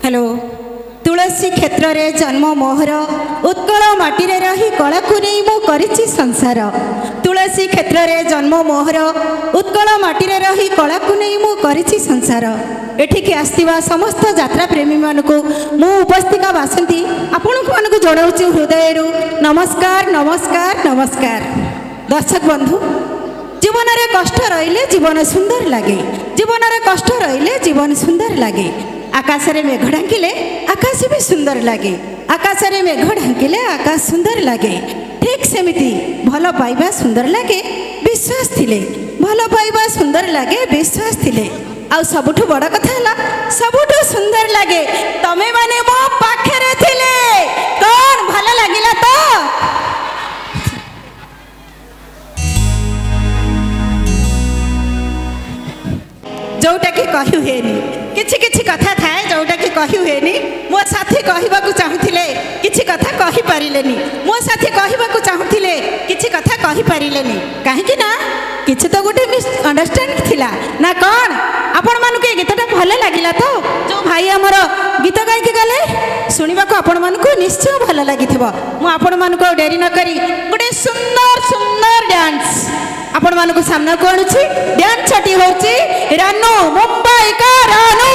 Hello तुलसी क्षेत्र रे जन्म मोहर उत्कल माटी रे रही कला को नहीं मु करिछि संसार। तुलसी क्षेत्र रे जन्म मोहर उत्कल माटी रे रही कला को नहीं मु करिछि संसार। एठिके आस्तिबा समस्त यात्रा प्रेमी मानकु मु उपस्थिका बासंती आपनकु मानकु जणाउछि हृदयरु नमस्कार नमस्कार नमस्कार। दर्शक बंधु, जीवन रे कष्ट रहिले जीवन सुंदर लागे, जीवन रे कष्ट रहिले जीवन सुंदर लागे। आकाश रे मेघ ढांकिले आकाश भी सुंदर लागे, आकाश रे मेघ ढांकिले आकाश सुंदर लागे। ठीक सेमिति भल पाइबा सुंदर लागे विश्वास थिले, भल पाइबा सुंदर लागे विश्वास थिले। आ सबुठु बड़ कथा हला सबुठु सुंदर लागे तमे माने मो पाखरे थिले। कोन भल लागिला तो जोटा कि कहि हुएनी, किछि किछि कथा थाए जोटा कि कहि हुएनी। मो साथी कहबाकू चाहुथिले किछि कथा कहि पारिलेनी, मो साथी कहबाकू चाहुथिले किछि कथा कहि पारिलेनी। काहे कि ना किछि तो गोटे मिस अंडरस्टैंडिंग थिला ना। कोन आपण मानकु ए गीतटा भले लागिला तो? जो भाई हमर गीत गाय के गले सुनिबाकू आपण मानकु निश्चय भले लागिथिबो। मु आपण मानकु डेरी न करी गोटे सुंदर सुंदर डांस आपण मानकु सामना को आणुछि। डांस छटी होछि रानू मुंबई का रानू।